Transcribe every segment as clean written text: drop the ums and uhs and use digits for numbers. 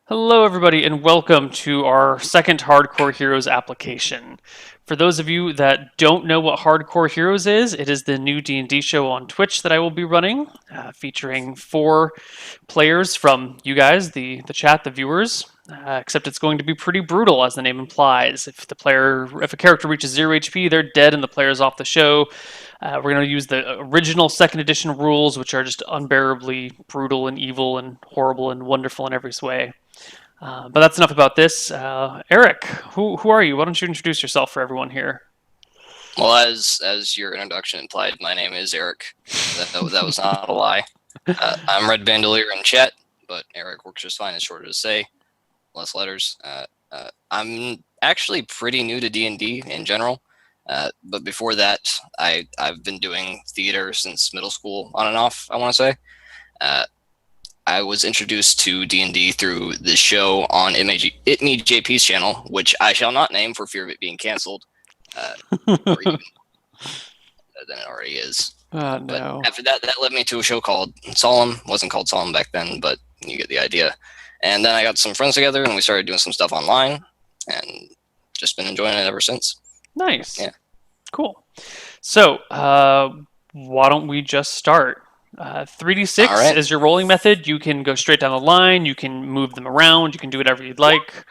Hello, everybody, and welcome to our second Hardcore Heroes application. For those of you that don't know what Hardcore Heroes is, it is the new D&D show on Twitch that I will be running, featuring 4 players from you guys, the chat, the viewers. Except it's going to be pretty brutal, as the name implies. If a character reaches 0 HP, they're dead, and the player's off the show. We're going to use the original second edition rules, which are just unbearably brutal and evil and horrible and wonderful in every way. But that's enough about this. Eric, who are you? Why don't you introduce yourself for everyone here? Well, as your introduction implied, my name is Eric. That was not a lie. I'm Red Bandolier in chat, but Eric works just fine. It's shorter to say, less letters. I'm actually pretty new to D&D in general, but before that, I've been doing theater since middle school, on and off. I want to say. I was introduced to D&D through the show on JP's channel, which I shall not name for fear of it being canceled. Or even than it already is. No. But after that led me to a show called Solemn. It wasn't called Solemn back then, but you get the idea. And then I got some friends together, and we started doing some stuff online, and just been enjoying it ever since. Nice. Yeah. Cool. So, why don't we just start? 3d6 right. is your rolling method. You can go straight down the line. You can move them around. You can do whatever you'd like.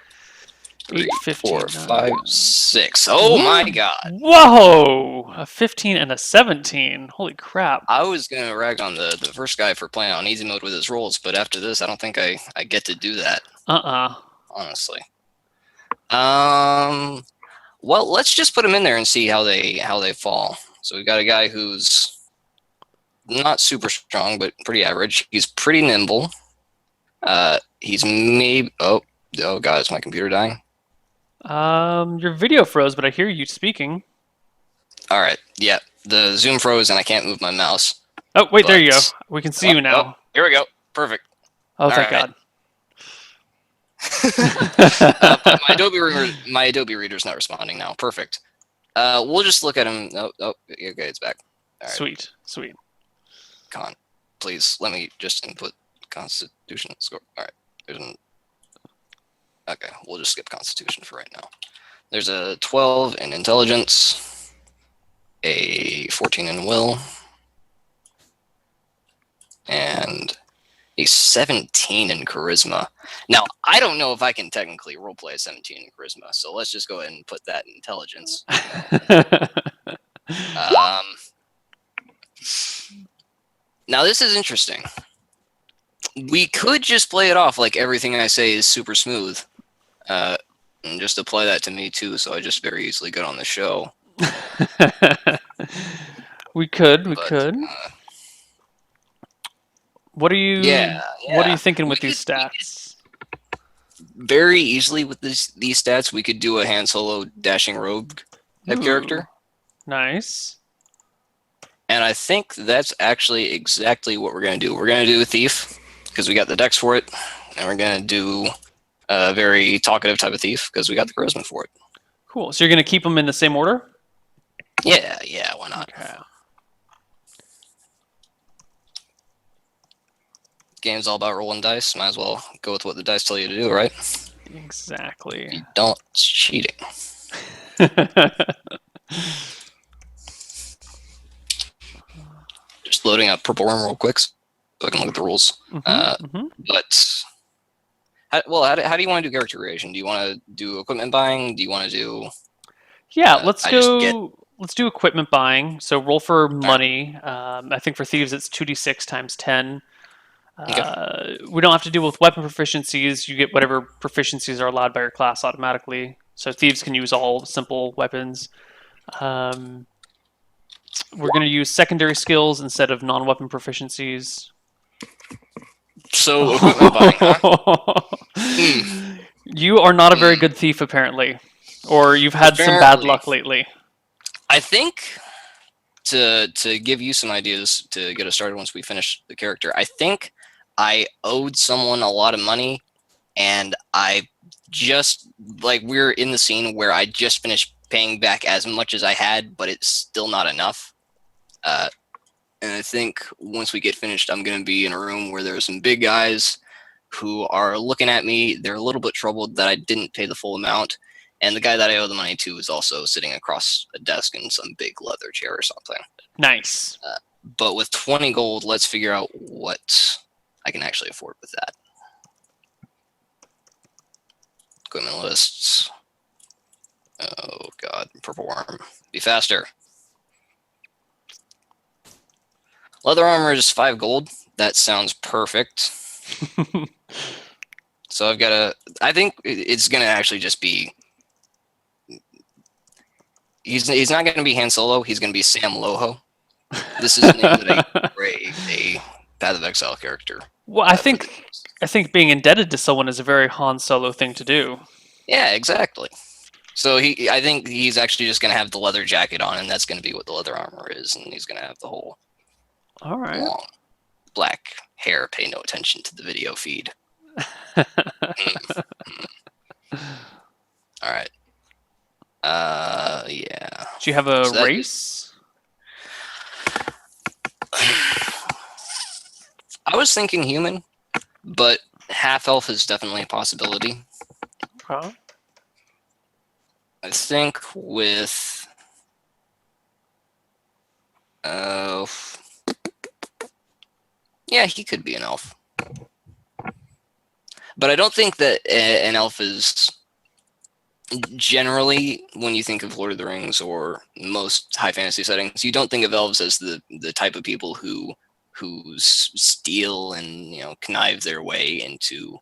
3, 15, 4, 5, 6. Oh my god. Whoa! A 15 and a 17. Holy crap. I was going to rag on the first guy for playing on easy mode with his rolls, but after this, I don't think I get to do that. Honestly. Well, let's just put him in there and see how they fall. So we got a guy who's not super strong, but pretty average. He's pretty nimble. He's maybe... Oh god, is my computer dying? Your video froze, but I hear you speaking. All right, yeah, the Zoom froze and I can't move my mouse. Oh, wait, there you go. We can see you now. Oh, here we go. Perfect. Oh, thank God. But my Adobe Reader's not responding now. Perfect. We'll just look at him. Oh, okay, it's back. All right. Sweet. Please let me just input Constitution score. All right, okay, we'll just skip Constitution for right now. There's a 12 in Intelligence, a 14 in Will, and a 17 in Charisma. Now, I don't know if I can technically roleplay a 17 in Charisma, so let's just go ahead and put that in Intelligence. Now, this is interesting. We could just play it off like everything I say is super smooth. And just apply that to me too, so I just very easily get on the show. We could. What are you? What are you thinking with these stats? Very easily with these stats, we could do a Han Solo dashing rogue type character. Nice. And I think that's actually exactly what we're gonna do. We're gonna do a thief because we got the dex for it, and we're gonna do a very talkative type of thief because we got the charisma for it. Cool. So you're going to keep them in the same order? Yeah, why not? Okay. Game's all about rolling dice. Might as well go with what the dice tell you to do, right? Exactly. If you don't, it's cheating. Just loading up Purple Worm real quick so I can look at the rules. But... how do you want to do character creation? Do you want to do equipment buying? Do you want to do... Yeah, let's do equipment buying. So roll for money. I think for thieves it's 2d6 times 10. Okay. We don't have to deal with weapon proficiencies. You get whatever proficiencies are allowed by your class automatically. So thieves can use all simple weapons. We're going to use secondary skills instead of non-weapon proficiencies. So equipment buying, huh? You are not a very good thief, apparently, or you've had some bad luck lately. I think to give you some ideas to get us started once we finish the character, I think I owed someone a lot of money, and I just we're in the scene where I just finished paying back as much as I had, but it's still not enough. And I think once we get finished, I'm going to be in a room where there are some big guys who are looking at me. They're a little bit troubled that I didn't pay the full amount. And the guy that I owe the money to is also sitting across a desk in some big leather chair or something. Nice. But with 20 gold, let's figure out what I can actually afford with that. Equipment lists. Oh god, purple worm. Be faster. Leather armor is 5 gold. That sounds perfect. So I've got to... I think it's going to actually just be... He's not going to be Han Solo. He's going to be Sam Loho. This is the name that a Path of Exile character. Well, I think being indebted to someone is a very Han Solo thing to do. Yeah, exactly. So I think he's actually just going to have the leather jacket on, and that's going to be what the leather armor is, and he's going to have the whole long black hair. Pay no attention to the video feed. All right. Yeah. Do you have a race? I was thinking human, but half elf is definitely a possibility. Huh? I think with yeah, he could be an elf. But I don't think that an elf is generally, when you think of Lord of the Rings or most high fantasy settings, you don't think of elves as the type of people who steal and connive their way into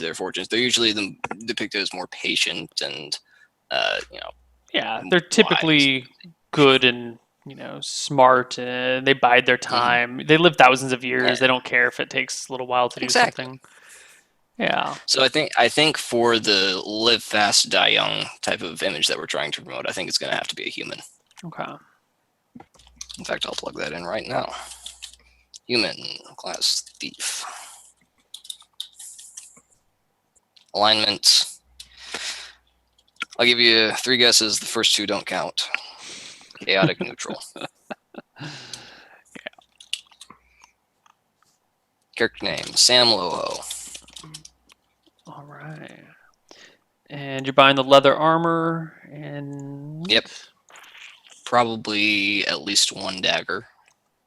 their fortunes. They're usually depicted as more patient and yeah, they're typically good and smart. They bide their time. They live thousands of years. Yeah. They don't care if it takes a little while to do something. Yeah. So I think for the live fast, die young type of image that we're trying to promote, I think it's going to have to be a human. Okay. In fact, I'll plug that in right now. Human class thief. Alignment. I'll give you 3 guesses. The first 2 don't count. Chaotic neutral. Yeah. Character name, Sam Loho. All right. And you're buying the leather armor and... Yep. Probably at least 1 dagger.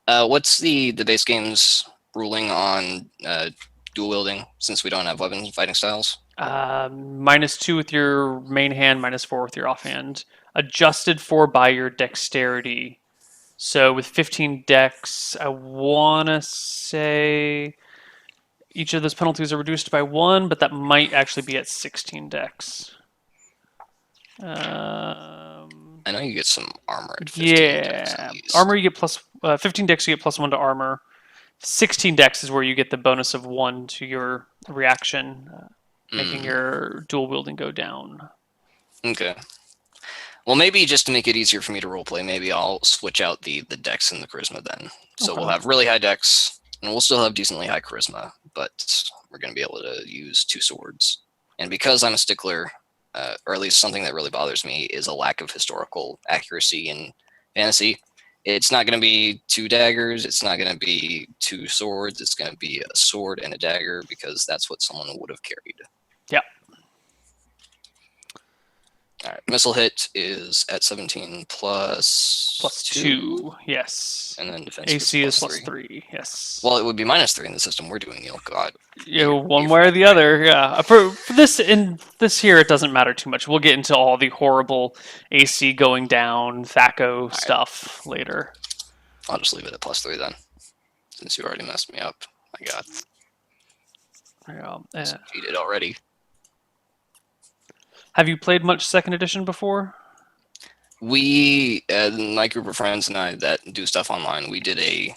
What's the base game's ruling on dual wielding, since we don't have weapons and fighting styles? -2 with your main hand, -4 with your offhand. Adjusted for by your dexterity. So with 15 dex, I want to say each of those penalties are reduced by 1, but that might actually be at 16 dex. I know you get some armor at 15 dex at least. Armor you get plus 15 dex, you get +1 to armor. 16 dex is where you get the bonus of 1 to your reaction, making your dual wielding go down. Okay. Well, maybe just to make it easier for me to roleplay, maybe I'll switch out the dex and the charisma then. So we'll have really high dex, and we'll still have decently high charisma, but we're going to be able to use 2 swords. And because I'm a stickler, or at least something that really bothers me, is a lack of historical accuracy in fantasy. It's not going to be 2 daggers. It's not going to be 2 swords. It's going to be a sword and a dagger, because that's what someone would have carried. Yeah. All right. Missile hit is at 17 plus 2. Yes. And then defense AC is plus +3. Yes. Well, it would be -3 in the system we're doing. Oh God. One way or the other. Yeah. For this here, it doesn't matter too much. We'll get into all the horrible AC going down, THACO stuff later. I'll just leave it at +3 then, since you already messed me up. My God. Yeah. Cheated already. Have you played much 2nd edition before? We, my group of friends and I that do stuff online, we did a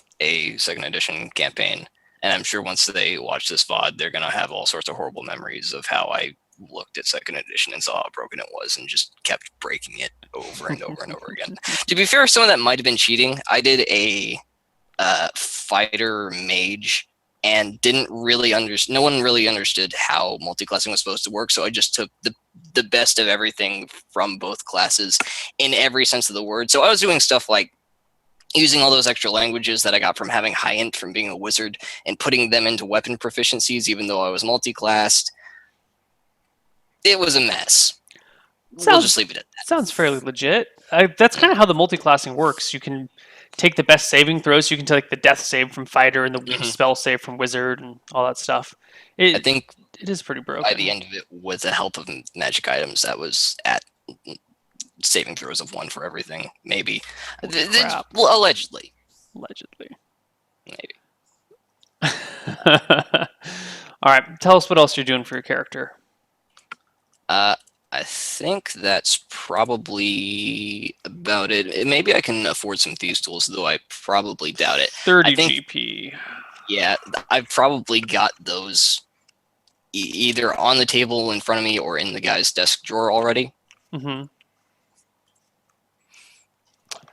2nd edition campaign, and I'm sure once they watch this VOD, they're gonna have all sorts of horrible memories of how I looked at 2nd edition and saw how broken it was and just kept breaking it over and over and over again. To be fair, some of that might have been cheating. I did a fighter mage and didn't really no one really understood how multi-classing was supposed to work, so I just took the best of everything from both classes in every sense of the word. So I was doing stuff like using all those extra languages that I got from having high int from being a wizard and putting them into weapon proficiencies, even though I was multi-classed. It was a mess. We'll just leave it at that. Sounds fairly legit. That's kind of how the multi-classing works. You can take the best saving throws. You can take the death save from fighter and the weak spell save from wizard and all that stuff. I think it is pretty broken. by the end of it, with the help of magic items, that was at saving throws of 1 for everything. Maybe. Well, allegedly. Maybe. All right. Tell us what else you're doing for your character. I think that's probably about it. Maybe I can afford some Thieves' Tools, though I probably doubt it. 30 GP. Yeah, I've probably got those either on the table in front of me or in the guy's desk drawer already.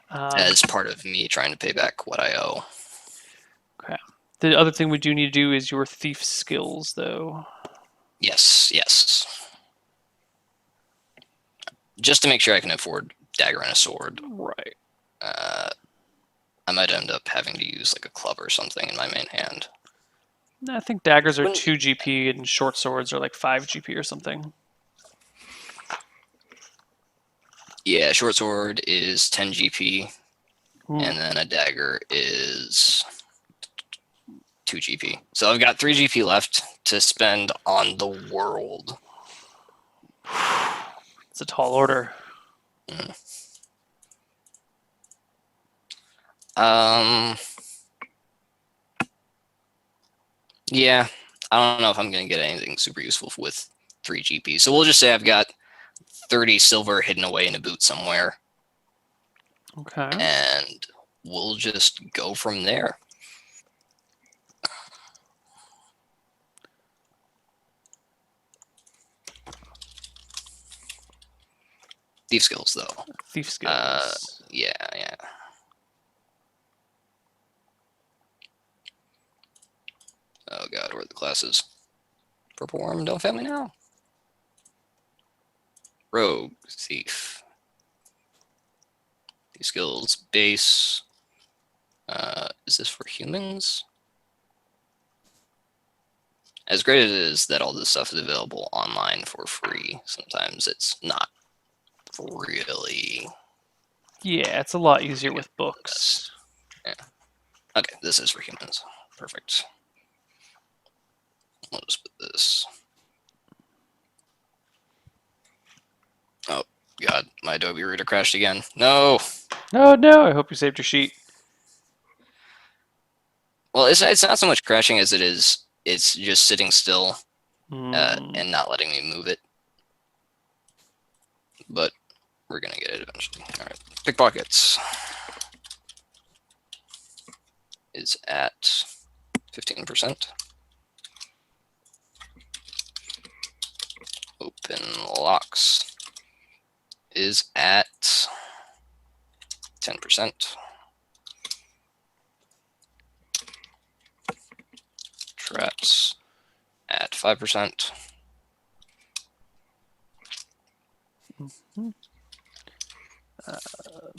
As part of me trying to pay back what I owe. Okay. The other thing we do need to do is your thief skills, though. Yes. Just to make sure I can afford dagger and a sword. Right. I might end up having to use like a club or something in my main hand. I think daggers are 2 GP and short swords are like 5 GP or something. Yeah, short sword is 10 GP, and then a dagger is 2 GP. So I've got 3 GP left to spend on the world. It's a tall order. Yeah, I don't know if I'm going to get anything super useful with 3 GP. So we'll just say I've got 30 silver hidden away in a boot somewhere. Okay. And we'll just go from there. Thief skills, though. Thief skills. Yeah. Oh god, where are the classes? Purple Worm, don't fail me now. Rogue, Thief. These skills, base. Is this for humans? As great as it is that all this stuff is available online for free, sometimes it's not really. Yeah, it's a lot easier with books. Yeah. Okay, this is for humans. Perfect. I'll just put this. Oh, God, my Adobe Reader crashed again. No! Oh, no, I hope you saved your sheet. Well, it's not so much crashing as it is, it's just sitting still and not letting me move it. But we're going to get it eventually. All right, pickpockets is at 15%. Open locks is at 10%. Traps at 5%.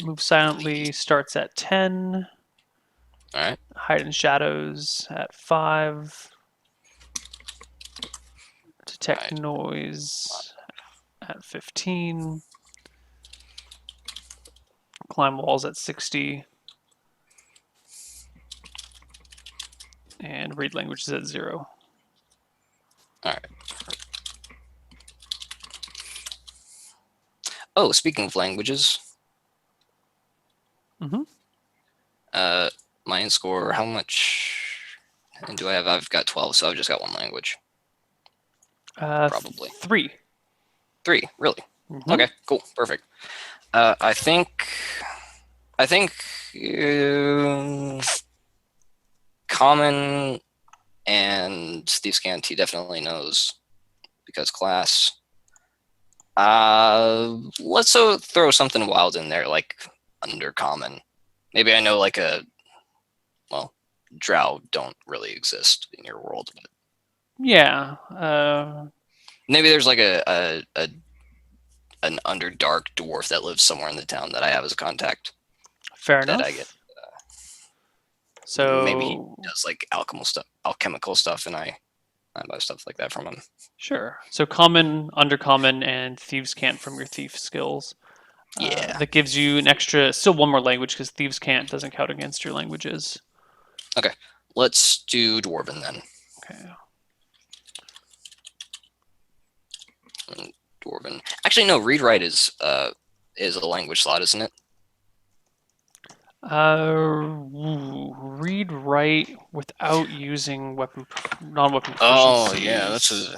Move silently starts at 10. All right. Hide in shadows at 5. Detect noise at 15. Climb walls at 60. And read languages at 0. All right. Oh, speaking of languages. Mine score, how much do I have? I've got 12, so I've just got 1 language. Probably. 3. 3, really? Okay, cool, perfect. I think Common and Steve Scant, he definitely knows because class. Let's throw something wild in there, like Undercommon. Maybe I know like Drow don't really exist in your world, but yeah. Maybe there's like an Underdark dwarf that lives somewhere in the town that I have as a contact. Fair enough. That I get maybe he So does like alchemical stuff, and I buy stuff like that from him. sure. So common, undercommon, and thieves' cant from your thief skills. Yeah. That gives you an extra, still one more language because thieves' cant doesn't count against your languages. Okay. Let's do Dwarven then. Okay. Dwarven. Actually, no. Read write is a language slot, isn't it? Read write without using non-weapon Oh yeah, proficiencies.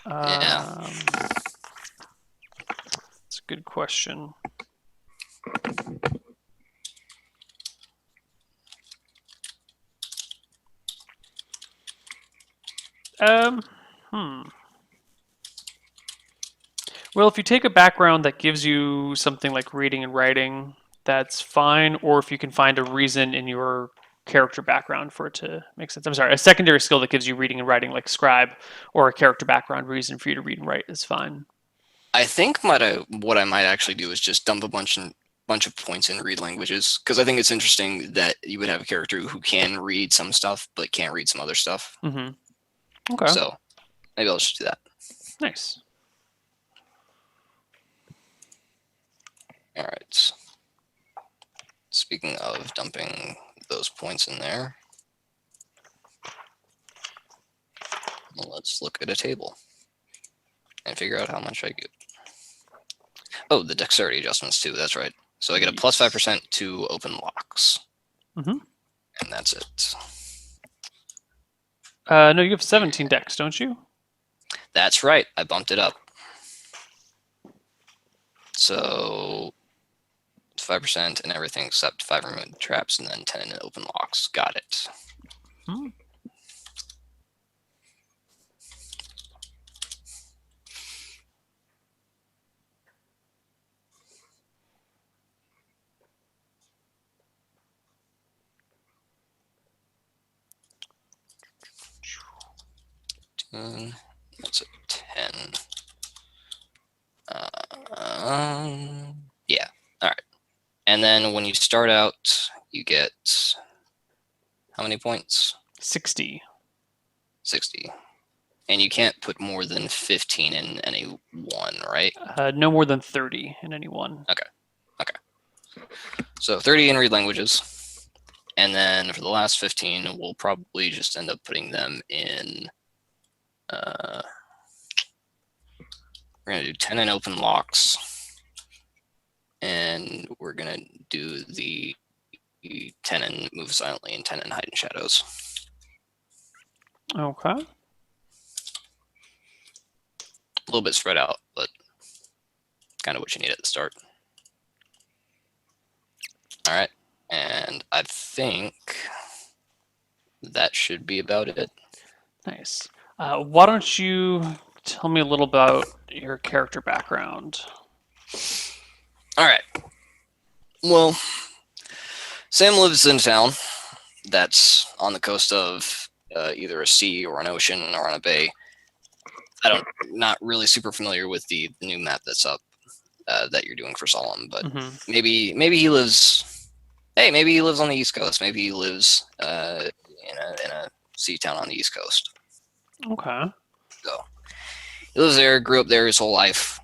yeah. That's a good question. Hmm. Well, if you take a background that gives you something like reading and writing, that's fine. Or if you can find a reason in your character background for it to make sense. I'm sorry, a secondary skill that gives you reading and writing, like scribe, or a character background reason for you to read and write is fine. I think what I might actually do is just dump a bunch of points in read languages, because I think it's interesting that you would have a character who can read some stuff but can't read some other stuff. Mm-hmm. Okay. So maybe I'll just do that. Nice. All right. Speaking of dumping those points in there, let's look at a table and figure out how much I get. Oh, the dexterity adjustments too. That's right. So I get a plus 5% to open locks. Mm-hmm. And that's it. No, you have 17 dex, don't you? That's right. I bumped it up. So 5% and everything except 5 removed traps and then 10 in open locks. Got it. Hmm. That's a 10. Yeah. All right. And then when you start out, you get how many points? 60. 60. And you can't put more than 15 in any one, right? No more than 30 in any one. Okay. So 30 in read languages. And then for the last 15, we'll probably just end up putting them in. We're going to do 10 in open locks. And we're going to do the 10 in move silently and 10 in hide in shadows. Okay. A little bit spread out, but kind of what you need at the start. All right. And I think that should be about it. Nice. Why don't you tell me a little about your character background? All right. Well, Sam lives in a town that's on the coast of either a sea or an ocean or on a bay. Not really super familiar with the new map that's up that you're doing for Solemn, but maybe he lives. Hey, maybe he lives on the East Coast. Maybe he lives in a sea town on the East Coast. Okay. So he lives there, grew up there his whole life.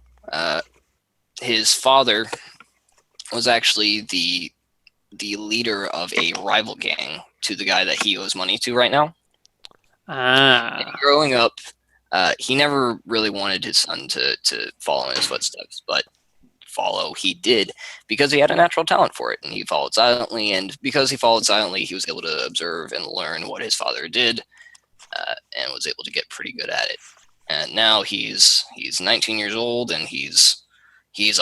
His father was actually the leader of a rival gang to the guy that he owes money to right now. And growing up, he never really wanted his son to follow in his footsteps, but follow he did because he had a natural talent for it, and he followed silently. And because he followed silently, he was able to observe and learn what his father did, and was able to get pretty good at it. And now he's 19 years old, and he's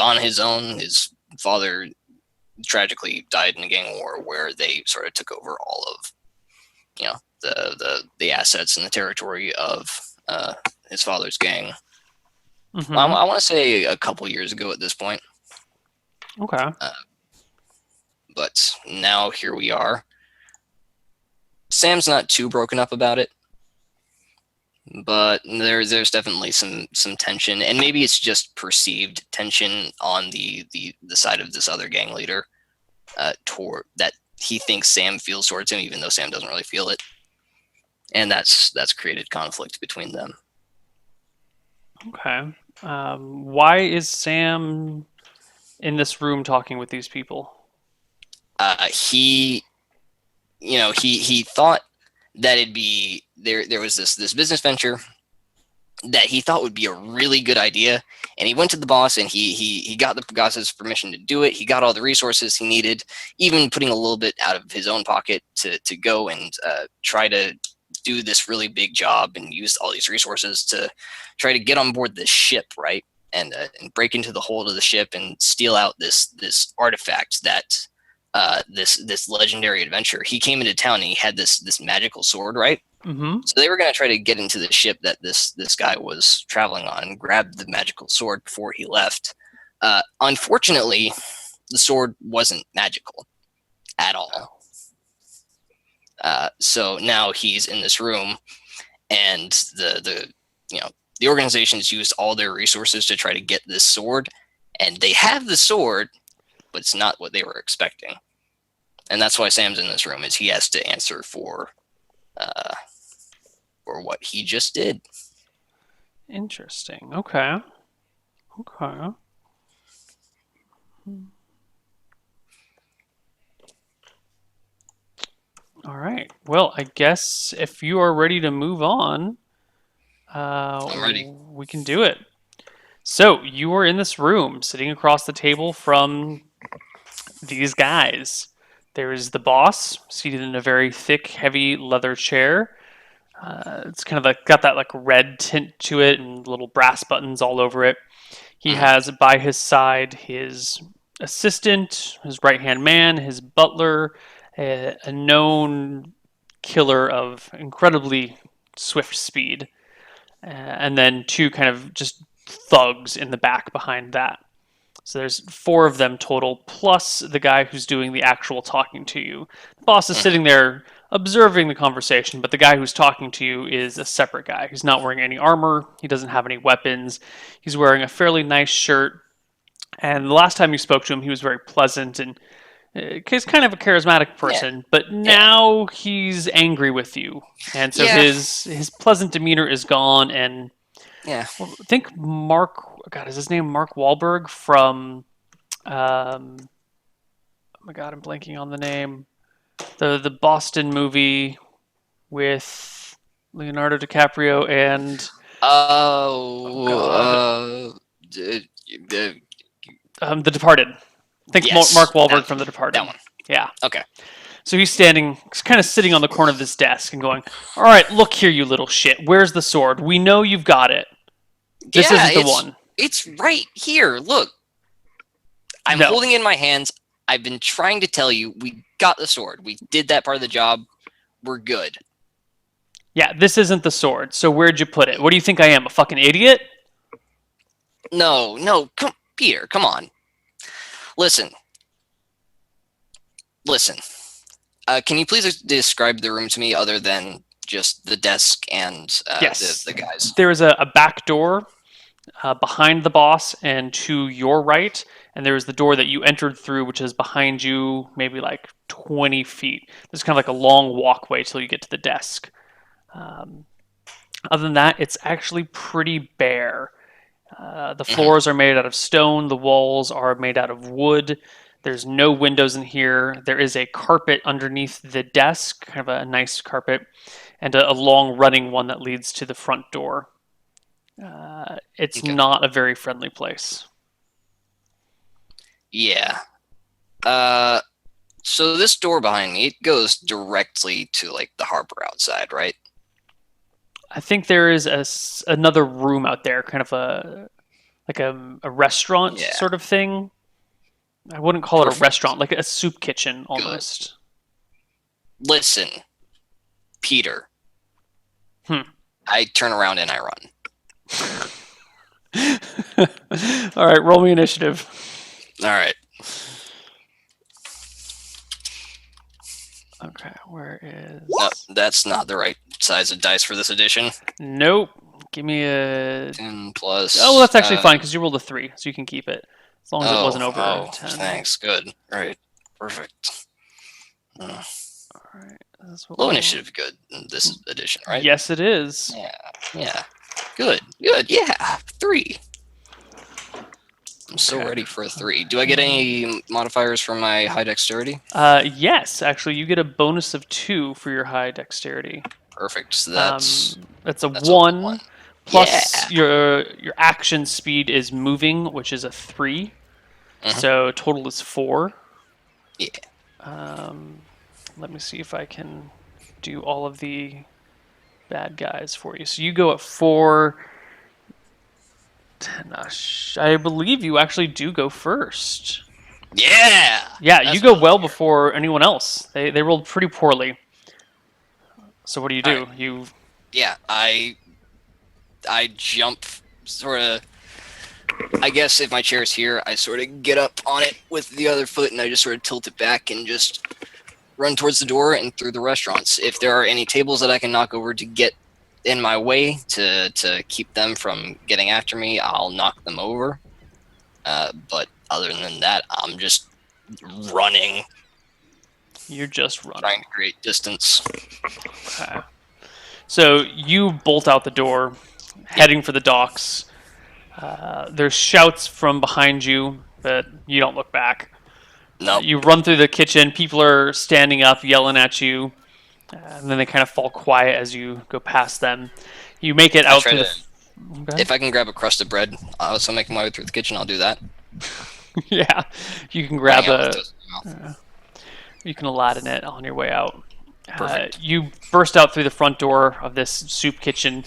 on his own. His father tragically died in a gang war where they sort of took over all of the assets and the territory of his father's gang. Mm-hmm. I want to say a couple years ago at this point. Okay. But now here we are. Sam's not too broken up about it, but there's definitely some tension, and maybe it's just perceived tension on the side of this other gang leader toward that he thinks Sam feels towards him, even though Sam doesn't really feel it, and that's created conflict between them. Okay. Why is Sam in this room talking with these people? He, he thought that it'd be there. There was this business venture that he thought would be a really good idea, and he went to the boss and he got the boss's permission to do it. He got all the resources he needed, even putting a little bit out of his own pocket to go and try to do this really big job and use all these resources to try to get on board this ship, right? And break into the hold of the ship and steal out this artifact that this legendary adventure. He came into town and he had this magical sword, right? Mm-hmm. So they were going to try to get into the ship that this guy was traveling on and grab the magical sword before he left. Unfortunately, the sword wasn't magical at all. So now he's in this room, and the organization's used all their resources to try to get this sword, and they have the sword, but it's not what they were expecting. And that's why Sam's in this room, is he has to answer for what he just did. Interesting. Okay. All right. Well, I guess if you are ready to move on, I'm ready. we can do it. So you are in this room, sitting across the table from these guys. There is the boss, seated in a very thick, heavy leather chair. It's kind of like got that like red tint to it and little brass buttons all over it. He has by his side his assistant, his right-hand man, his butler, a known killer of incredibly swift speed, and then two kind of just thugs in the back behind that. So there's four of them total, plus the guy who's doing the actual talking to you. The boss is sitting there observing the conversation, but the guy who's talking to you is a separate guy. He's not wearing any armor. He doesn't have any weapons. He's wearing a fairly nice shirt. And the last time you spoke to him, he was very pleasant and he's kind of a charismatic person. But now he's angry with you, and so his pleasant demeanor is gone. And Yeah. well, I think Mark, God, is his name Mark Wahlberg from, oh my God, I'm blanking on the name. The Boston movie with Leonardo DiCaprio and The Departed. I think Yes, Mark Wahlberg from The Departed. that one. Yeah. Okay. So he's standing, he's kind of sitting on the corner of this desk and going, "All right, look here, you little shit. Where's the sword? We know you've got it. This isn't the one." It's right here. Look. I'm holding it in my hands. I've been trying to tell you, we got the sword. We did that part of the job. We're good. Yeah, this isn't the sword. So where'd you put it? What do you think I am, a fucking idiot? No, Peter, come on. Listen. Can you please describe the room to me other than just the desk and yes. the guys? There is a back door behind the boss and to your right, and there is the door that you entered through, which is behind you, maybe like 20 feet. There's kind of like a long walkway till you get to the desk. Other than that, it's actually pretty bare. The floors are made out of stone. The walls are made out of wood. There's no windows in here. There is a carpet underneath the desk, kind of a nice carpet, and a long running one that leads to the front door. It's not a very friendly place. Yeah. So this door behind me, it goes directly to like the harbor outside, right? I think there is another room out there, kind of a restaurant sort of thing. I wouldn't call it a restaurant, like a soup kitchen almost. Good. Listen, Peter. I turn around and I run. All right, roll me initiative. All right. Okay, where is... No, that's not the right size of dice for this edition. Nope. Give me a... 10 plus... Oh, well, that's actually fine, because you rolled a 3, so you can keep it. As long as it wasn't over 10. Thanks, good. All right, perfect. Mm. All right. That's what Low we'll... initiative, good in this edition, right? Yes, it is. Yeah. Yeah. Good. Good. Yeah. 3. I'm so Okay. ready for a 3. Do I get any modifiers for my high dexterity? Yes, actually, you get a bonus of 2 for your high dexterity. Perfect. So That's a that's a 1. 1 plus Yeah. your action speed is moving, which is a 3. Mhm. So total is 4. Yeah. Let me see if I can do all of the bad guys for you. So you go at 4. 10, I believe you actually do go first. Yeah. Yeah, you That's go what I like well to hear. before anyone else. They rolled pretty poorly. So what do you All right. do? You Yeah. I jump sort of. I guess if my chair's here, I sort of get up on it with the other foot, and I just sort of tilt it back and just run towards the door and through the restaurants. If there are any tables that I can knock over to get in my way to keep them from getting after me, I'll knock them over. But other than that, I'm just running, you're just trying running. to create distance. Okay. So you bolt out the door, heading for the docks. There's shouts from behind you, but you don't look back. Nope. You run through the kitchen. People are standing up, yelling at you, and then they kind of fall quiet as you go past them. You make it I out try through to. the. Okay. If I can grab a crust of bread, so making my way through the kitchen, I'll do that. Yeah, you can Running grab out with a. toast in my mouth. You can Aladdin it on your way out. Perfect. You burst out through the front door of this soup kitchen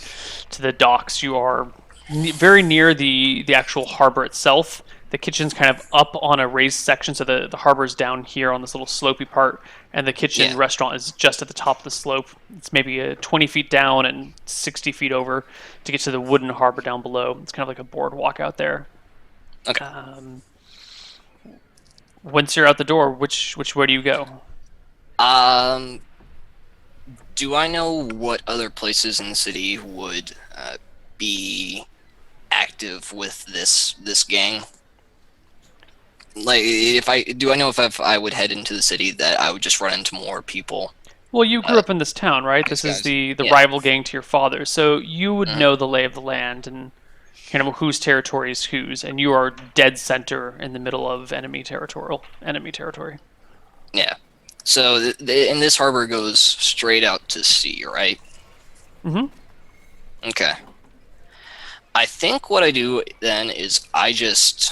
to the docks. You are very near the actual harbor itself. The kitchen's kind of up on a raised section, so the harbor's down here on this little slopey part, and the kitchen Yeah. restaurant is just at the top of the slope. It's maybe 20 feet down and 60 feet over to get to the wooden harbor down below. It's kind of like a boardwalk out there. Okay. Once you're out the door, which way do you go? Um, do I know what other places in the city would be active with this gang? Like, if I know if I would head into the city that I would just run into more people. Well, you grew Uh, up in this town, right? these This is guys. the Yeah. rival gang to your father, so you would Mhm. know the lay of the land and kind of whose territory is whose, and you are dead center in the middle of enemy territory. Yeah. So and this harbor goes straight out to sea, right? Mm-hmm. Okay. I think what I do then is I just,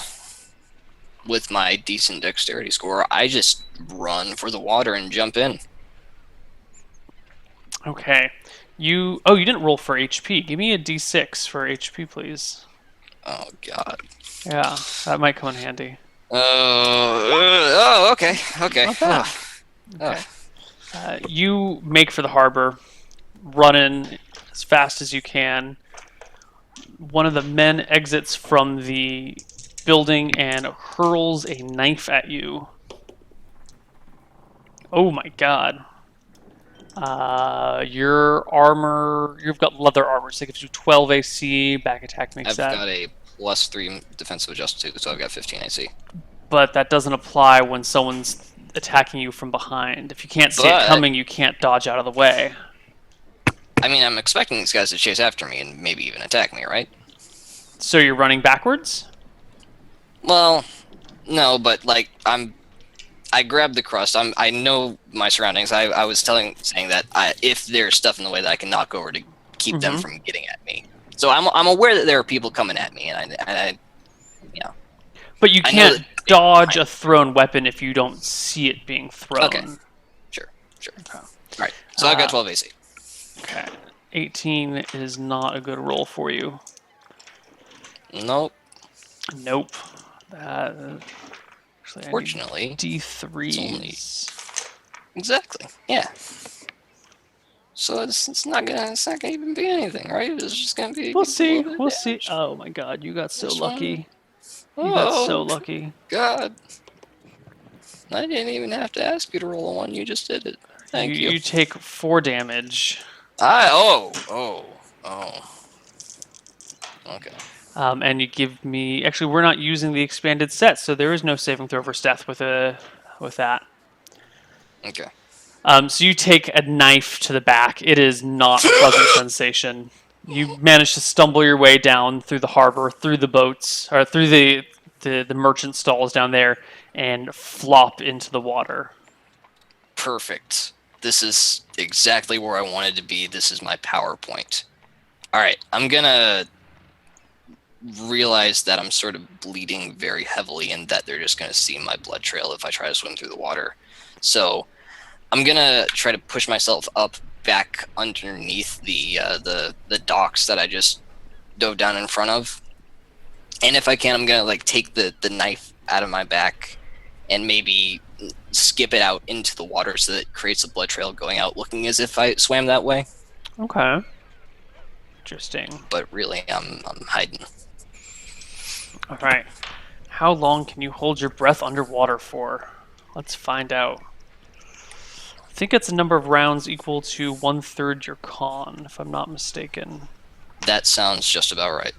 with my decent dexterity score, I just run for the water and jump in. Okay. You didn't roll for HP. Give me a D6 for HP, please. Oh God. Yeah, that might come in handy. Okay. Not bad. Okay. You make for the harbor, running as fast as you can. One of the men exits from the building and hurls a knife at you. Oh my god. Your armor, you've got leather armor, so it gives you 12 AC, back attack makes I've that. got a +3 defensive adjustment too, so I've got 15 AC. But that doesn't apply when someone's attacking you from behind. If you can't see it But coming, you can't dodge out of the way. I mean, I'm expecting these guys to chase after me and maybe even attack me, right? So you're running backwards? Well, no, but like I grabbed the crust. I know my surroundings. I was saying that if there's stuff in the way that I can knock over to keep them from getting at me. So I'm aware that there are people coming at me, and I you know. But you I know can't that dodge a thrown weapon if you don't see it being thrown. Okay. Sure. Okay. All right. So I've got 12 AC. Okay. 18 is not a good roll for you. Nope. Nope. Actually, Fortunately, D3s. exactly. Yeah. So it's not gonna even be anything, right? It's just gonna be. We'll a see. little bit of We'll see. damage. Oh my god, you got so This one. lucky. You got so lucky. God. I didn't even have to ask you to roll a 1. You just did it. Thank you. You take 4 damage. Oh. Okay. And you give me. Actually, we're not using the expanded set, so there is no saving throw for death with that. Okay. So you take a knife to the back. It is not a pleasant sensation. You manage to stumble your way down through the harbor, through the boats, or through the merchant stalls down there, and flop into the water. Perfect. This is exactly where I wanted to be. This is my PowerPoint. All right, I'm gonna realize that I'm sort of bleeding very heavily and that they're just gonna see my blood trail if I try to swim through the water. So I'm gonna try to push myself up back underneath the docks that I just dove down in front of. And if I can, I'm gonna like take the knife out of my back and maybe skip it out into the water so that it creates a blood trail going out, looking as if I swam that way. Okay. Interesting. But really, I'm hiding. All right. How long can you hold your breath underwater for? Let's find out. I think it's a number of rounds equal to 1/3 your con, if I'm not mistaken. That sounds just about right.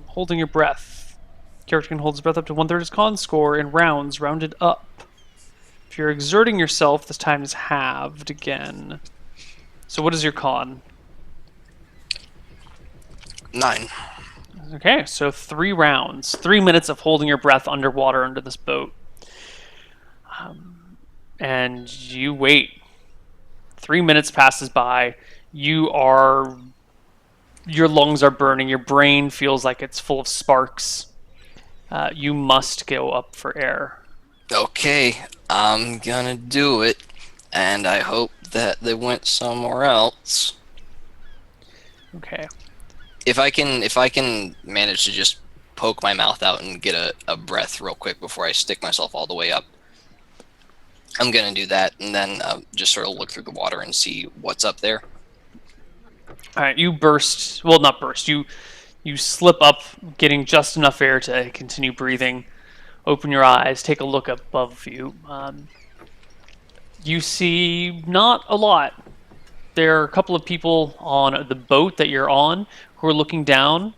Holding your breath. Character can hold his breath up to 1/3 his con score in rounds, rounded up. If you're exerting yourself, this time is halved again. So what is your con? 9. Okay, so 3 rounds. 3 minutes of holding your breath underwater under this boat. And you wait. 3 minutes passes by. Your lungs are burning. Your brain feels like it's full of sparks. You must go up for air. Okay, I'm gonna do it, and I hope that they went somewhere else. Okay. If I can manage to just poke my mouth out and get a breath real quick before I stick myself all the way up, I'm gonna do that, and then just sort of look through the water and see what's up there. All right, you burst. Well, not burst. You slip up, getting just enough air to continue breathing. Open your eyes. Take a look above you. You see not a lot. There are a couple of people on the boat that you're on who are looking down,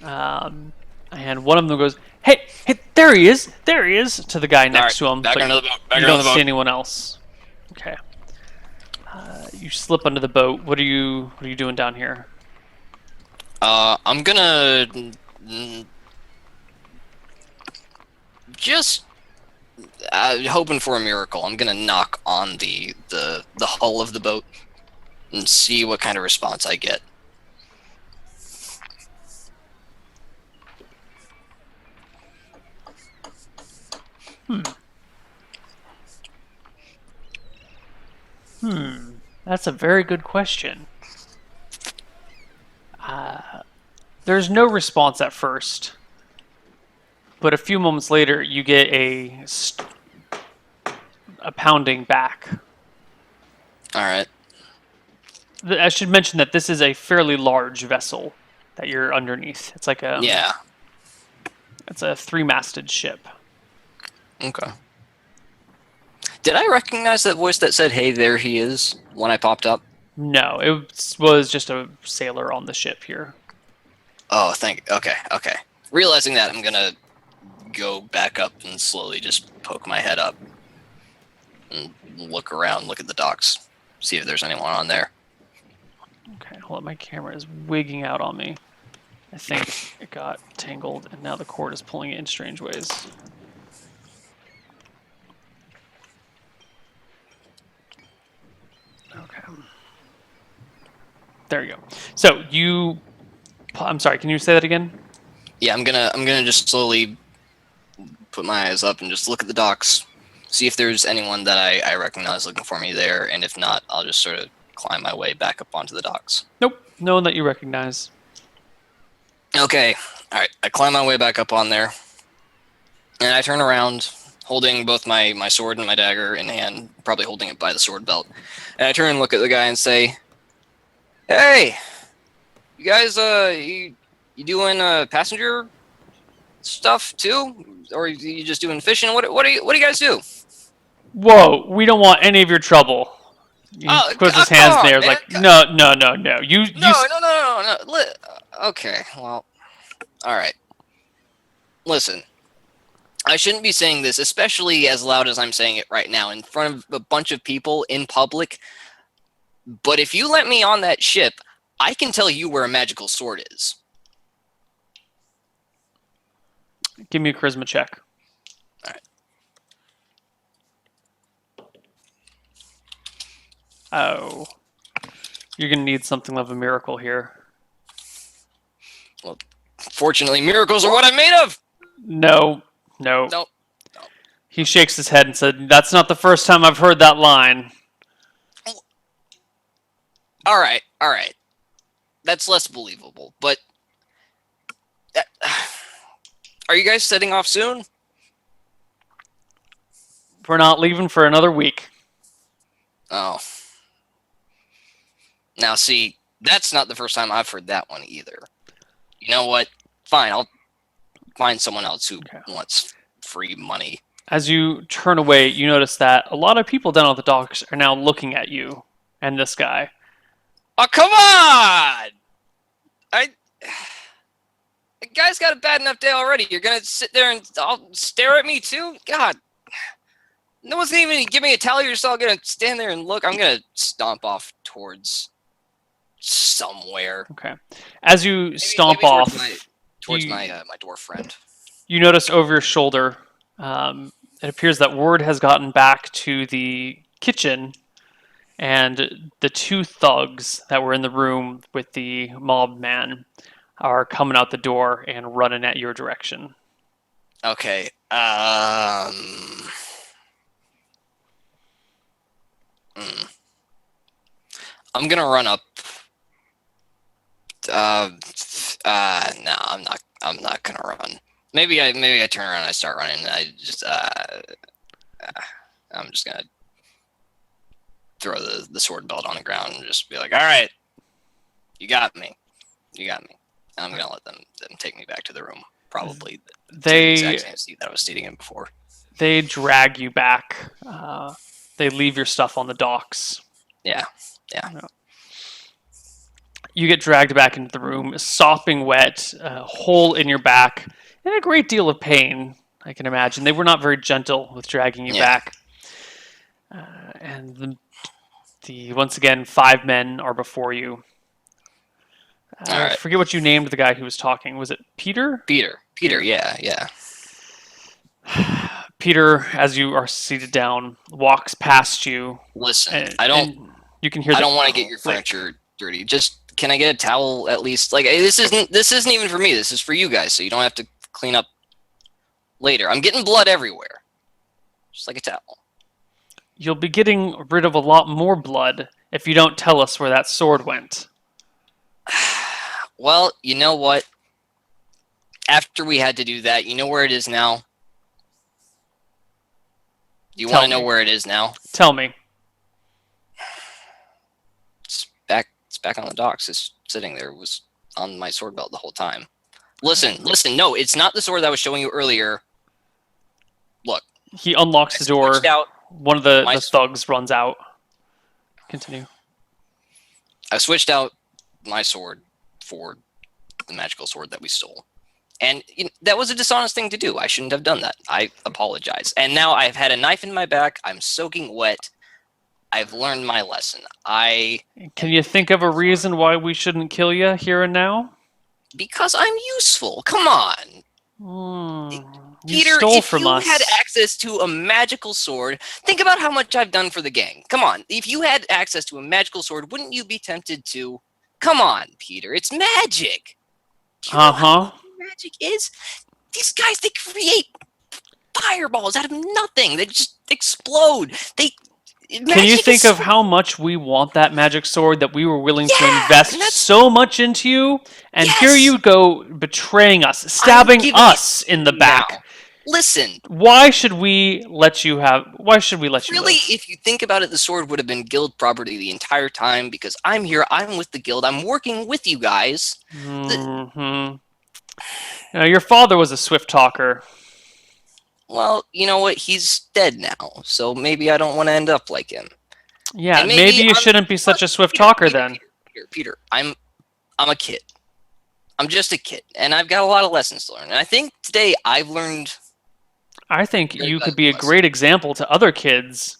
and one of them goes, "Hey, there he is! There he is!" to the guy next to him. Back but under the boat. Back you under don't the boat. see anyone else. Okay. You slip under the boat. What are you doing down here? I'm gonna just hoping for a miracle. I'm gonna knock on the hull of the boat and see what kind of response I get. That's a very good question. There's no response at first, but a few moments later, you get a pounding back. All right. I should mention that this is a fairly large vessel that you're underneath. It's like Yeah. it's a 3-masted ship. Okay. Did I recognize that voice that said, "Hey, there he is," when I popped up? No, it was just a sailor on the ship here. Oh, okay. Realizing that, I'm gonna go back up and slowly just poke my head up and look around, look at the docks, see if there's anyone on there. Okay, hold on. My camera is wigging out on me. I think it got tangled, and now the cord is pulling it in strange ways. Okay. There you go. So I'm sorry. Can you say that again? Yeah, I'm gonna just slowly put my eyes up and just look at the docks, see if there's anyone that I recognize looking for me there, and if not, I'll just sort of climb my way back up onto the docks. Nope. No one that you recognize. Okay, all right. I climb my way back up on there, and I turn around, holding both my sword and my dagger in hand, probably holding it by the sword belt. And I turn and look at the guy and say, "Hey, you guys, you doing passenger stuff too, or you just doing fishing? What do you guys do?" Whoa! We don't want any of your trouble. He puts his hands come on, there, man. like, no. No. Okay, well, all right. listen, I shouldn't be saying this, especially as loud as I'm saying it right now, in front of a bunch of people in public. But if you let me on that ship, I can tell you where a magical sword is. Give me a charisma check. All right. Oh. You're going to need something of a miracle here. Well, fortunately, miracles are what I'm made of. No. Nope. He shakes his head and said, "That's not the first time I've heard that line." All right. That's less believable, but are you guys setting off soon? We're not leaving for another week. Oh. Now, see, that's not the first time I've heard that one either. You know what? Fine, I'll find someone else who wants free money. As you turn away, you notice that a lot of people down at the docks are now looking at you and this guy. Oh, come on! The guy's got a bad enough day already. You're gonna sit there and stare at me too? God. No one's gonna even give me a tally. You're still gonna stand there and look. I'm gonna stomp off towards somewhere. Okay. As you stomp off, towards my dwarf friend. You notice over your shoulder, it appears that word has gotten back to the kitchen, and the two thugs that were in the room with the mob man are coming out the door and running at your direction. Okay. I'm gonna run up. No, I'm not. I'm not gonna run. Maybe I turn around and I start running. And I'm just gonna throw the sword belt on the ground and just be like, "All right, you got me. And I'm gonna let them take me back to the room. Probably the exact same seat that I was seating in before. They drag you back. They leave your stuff on the docks. Yeah. You get dragged back into the room, sopping wet, a hole in your back, and a great deal of pain, I can imagine. They were not very gentle with dragging you back. And the once again, 5 men are before you. I forget what you named the guy who was talking. Was it Peter? Peter, yeah. Peter, as you are seated down, walks past you. Listen, you can hear. I don't want to get your furniture dirty. Just can I get a towel at least? Like this isn't even for me. This is for you guys, so you don't have to clean up later. I'm getting blood everywhere. Just like a towel. You'll be getting rid of a lot more blood if you don't tell us where that sword went. Well, you know what? After we had to do that, you know where it is now? Do you want to know where it is now? Tell me. It's back on the docks. It's sitting there. It was on my sword belt the whole time. Listen. No, it's not the sword that I was showing you earlier. Look. He unlocks the door. One of the thugs runs out. Continue. I switched out my sword for the magical sword that we stole. And that was a dishonest thing to do. I shouldn't have done that. I apologize. And now I've had a knife in my back. I'm soaking wet. I've learned my lesson. Can you think of a reason why we shouldn't kill you here and now? Because I'm useful. Come on. Peter, if you had access to a magical sword, think about how much I've done for the gang. Come on. If you had access to a magical sword, wouldn't you be tempted to... Come on, Peter. It's magic. Do you know how magic is? These guys, they create fireballs out of nothing. They just explode. Can you think of how much we want that magic sword, that we were willing to invest so much into you? And here you go betraying us, stabbing us in the back. Now, listen. Why should we let you live? Really, if you think about it, the sword would have been guild property the entire time because I'm here, I'm with the guild, I'm working with you guys. Your father was a swift talker. Well, you know what? He's dead now, so maybe I don't want to end up like him. Yeah, maybe you shouldn't be such a swift talker then. Peter, I'm a kid. I'm just a kid, and I've got a lot of lessons to learn. And I think today I've learned I think very you could valuable be a lessons. great example to other kids,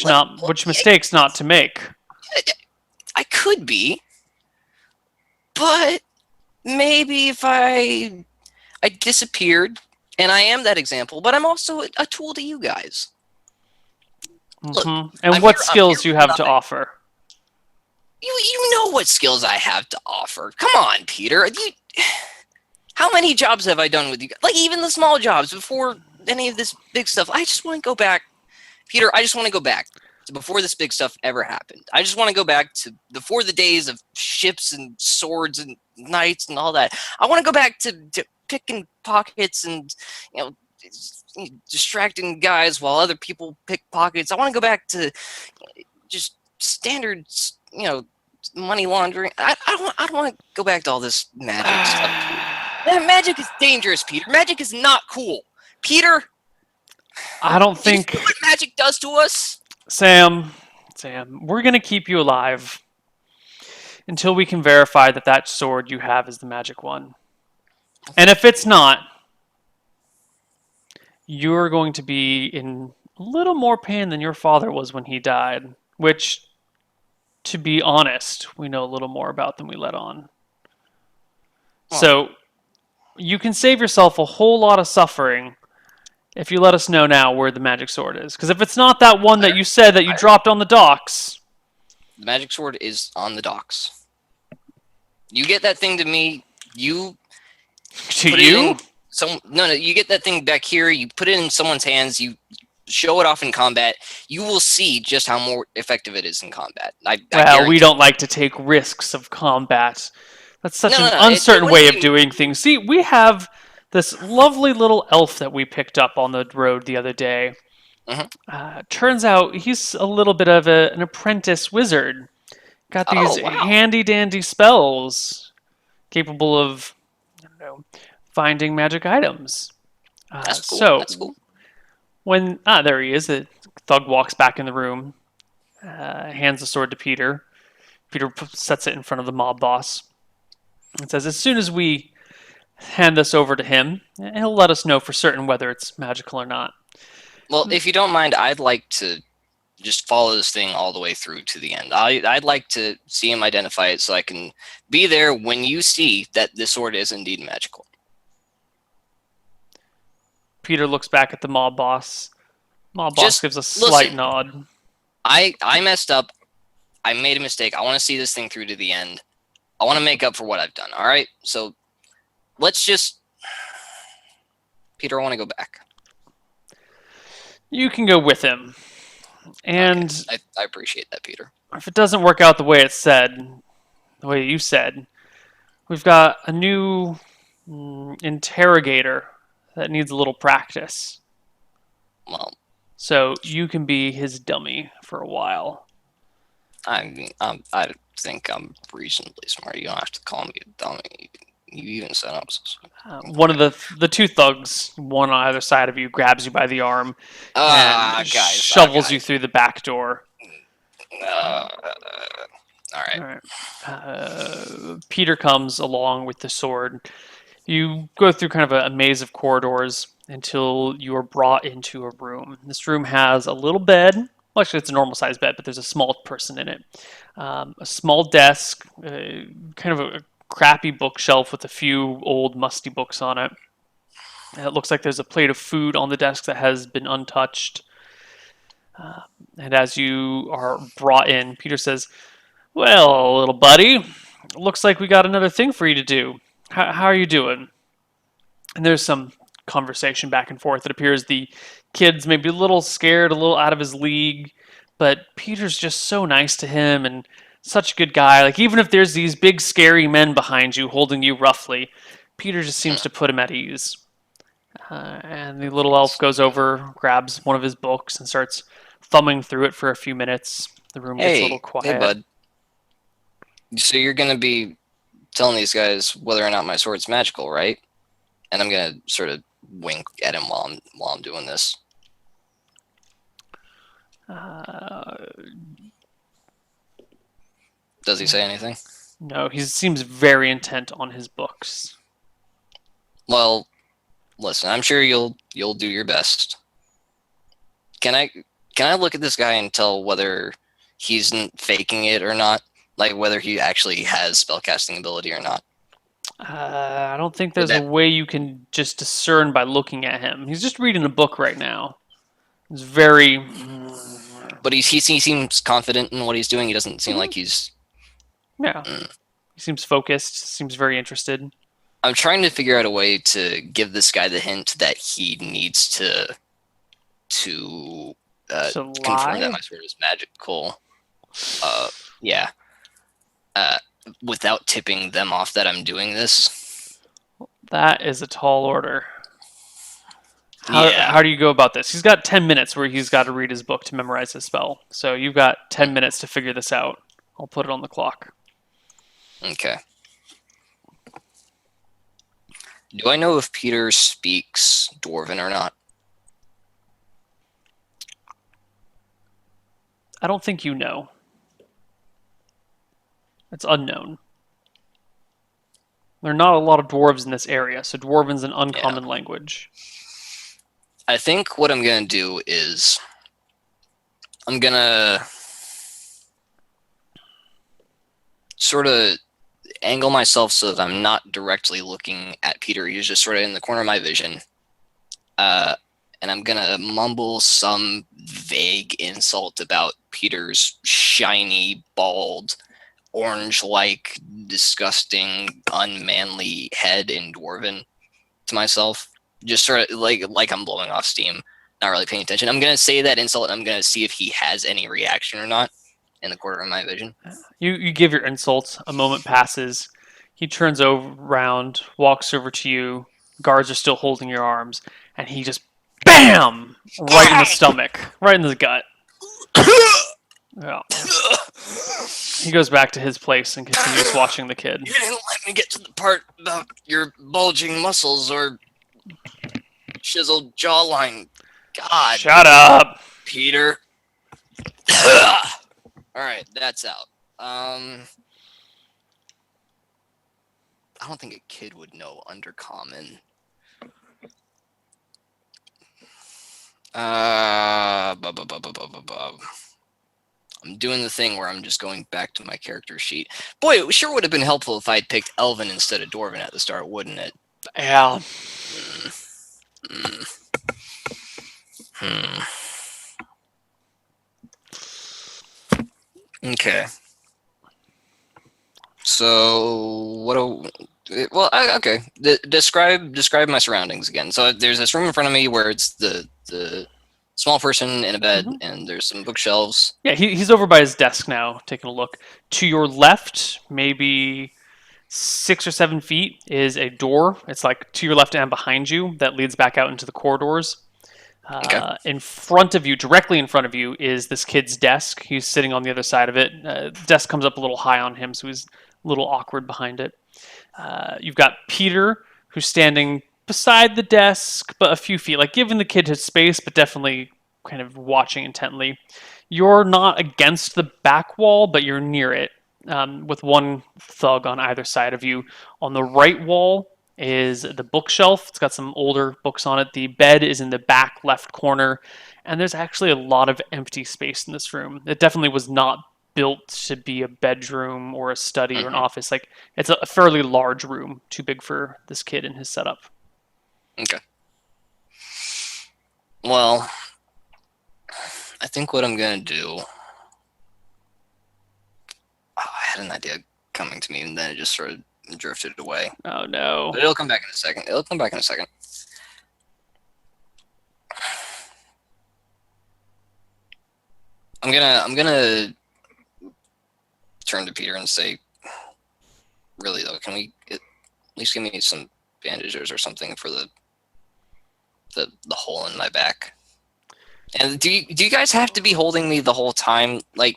Well, which mistakes not to make. I could be, but maybe if I disappeared, and I am that example, but I'm also a tool to you guys. Look, And I'm what here. I'm here skills you for have to nothing. offer? You know what skills I have to offer. Come on, Peter. How many jobs have I done with you? Like even the small jobs before any of this big stuff. I just want to go back, Peter. I just want to go back to before this big stuff ever happened. I just want to go back to before the days of ships and swords and knights and all that. I want to go back to picking pockets and you know distracting guys while other people pick pockets. I want to go back to just standard, money laundering. I don't want to go back to all this magic stuff. That magic is dangerous, Peter. Magic is not cool. Peter, I don't do you think, see what magic does to us? Sam, we're going to keep you alive until we can verify that that sword you have is the magic one. And if it's not, you're going to be in a little more pain than your father was when he died, which, to be honest, we know a little more about than we let on. Well, So, you can save yourself a whole lot of suffering if you let us know now where the magic sword is. Because if it's not that one that you said that you dropped on the docks, the magic sword is on the docks. You get that thing to me. You to put you, it in no. You get that thing back here. You put it in someone's hands. You show it off in combat. You will see just how more effective it is in combat. I well, we guarantee. don't like to take risks of combat. That's such No, an no, no. uncertain What do way you of mean? doing things. See, we have this lovely little elf that we picked up on the road the other day. Mhm. Turns out he's a little bit of an apprentice wizard. Got these Oh wow, handy dandy spells capable of, I don't know, finding magic items. that's cool. So That's cool. when there he is, the thug walks back in the room, hands the sword to Peter. Peter sets it in front of the mob boss and says, "As soon as we hand this over to him, he'll let us know for certain whether it's magical or not." Well, if you don't mind, I'd like to just follow this thing all the way through to the end. I'd like to see him identify it so I can be there when you see that this sword is indeed magical. Peter looks back at the mob boss. Mob boss Just gives a slight listen. nod. I messed up. I made a mistake. I want to see this thing through to the end. I want to make up for what I've done. All right. So let's just, Peter. I want to go back. You can go with him. And Okay. I appreciate that, Peter. if it doesn't work out the way it said, the way you said, we've got a new interrogator that needs a little practice. Well, So you can be his dummy for a while. I mean, I think I'm reasonably smart. You don't have to call me a dummy. You even said I was. One of the two thugs, one on either side of you, grabs you by the arm and Guys. shovels you through the back door. All right. All right. Peter comes along with the sword. You go through kind of a maze of corridors until you are brought into a room. This room has a little bed. Well, actually, it's a normal sized bed, but there's a small person in it. A small desk, kind of a crappy bookshelf with a few old, musty books on it. It looks like there's a plate of food on the desk that has been untouched. And as you are brought in, Peter says, "Well, little buddy, looks like we got another thing for you to do. How are you doing?" And there's some conversation back and forth. It appears the kid's maybe a little scared, a little out of his league, but Peter's just so nice to him and such a good guy. Like, even if there's these big, scary men behind you holding you roughly, Peter just seems to put him at ease. And the little elf goes over, grabs one of his books, and starts thumbing through it for a few minutes. The room gets a little Hey, quiet. bud. So you're gonna be telling these guys whether or not my sword's magical, right? And I'm gonna sort of wink at him while I'm doing this. Uh, Does he say anything? No, he seems very intent on his books. Well, listen, I'm sure you'll do your best. Can I look at this guy and tell whether he's faking it or not? Like whether he actually has spellcasting ability or not? I don't think Would there's a that? way you can just discern by looking at him. He's just reading a book right now. It's very. But he seems confident in what he's doing. He doesn't seem Mhm. like he's. Yeah, Mm. he seems focused. Seems very interested. I'm trying to figure out a way to give this guy the hint that he needs to To confirm that lie. my sword is magical. Yeah. Uh, without tipping them off that I'm doing this. That is a tall order. Yeah. How do you go about this? He's got 10 minutes where he's got to read his book to memorize his spell. So you've got 10 minutes to figure this out. I'll put it on the clock. Okay. Do I know if Peter speaks Dwarven or not? I don't think you know. It's unknown. There are not a lot of dwarves in this area, so Dwarven's an Yeah. uncommon language. I think what I'm gonna do is I'm gonna sort of angle myself so that I'm not directly looking at Peter. He's just sort of in the corner of my vision. And I'm gonna mumble some vague insult about Peter's shiny, bald, orange-like, disgusting, unmanly head in Dwarven to myself. Just sort of like I'm blowing off steam, not really paying attention. I'm gonna say that insult, and I'm gonna see if he has any reaction or not in the corner of my vision. You give your insults. A moment passes. He turns over around, walks over to you. Guards are still holding your arms, and he just BAM! Right in the stomach, right in the gut. Yeah. He goes back to his place and continues watching the kid. You didn't let me get to the part about your bulging muscles or chiseled jawline. God, Shut up! Peter. All right, that's out. I don't think a kid would know Undercommon. I'm doing the thing where I'm just going back to my character sheet. Boy, it sure would have been helpful if I'd picked Elven instead of Dwarven at the start, wouldn't it? Yeah. Okay. So what? Okay. Describe my surroundings again. So there's this room in front of me where it's the small person in a bed, and there's some bookshelves. Yeah, he's over by his desk now, taking a look. To your left, maybe 6 or 7 feet, is a door. It's like to your left and behind you that leads back out into the corridors. Okay. In front of you, directly in front of you, is this kid's desk. He's sitting on the other side of it. Desk comes up a little high on him, so he's a little awkward behind it. You've got Peter, who's standing beside the desk, but a few feet, like giving the kid his space, but definitely kind of watching intently. You're not against the back wall, but you're near it, with one thug on either side of you. On the right wall is the bookshelf. It's got some older books on it. The bed is in the back left corner, and there's actually a lot of empty space in this room. It definitely was not built to be a bedroom or a study or an office. Like, it's a fairly large room, too big for this kid and his setup. Okay. Well, I think what I'm gonna do. I had an idea coming to me, and then it just sort of drifted away. Oh no. But it'll come back in a second. I'm gonna turn to Peter and say, really though, can we at least give me some bandages or something for the hole in my back? And do you guys have to be holding me the whole time? Like,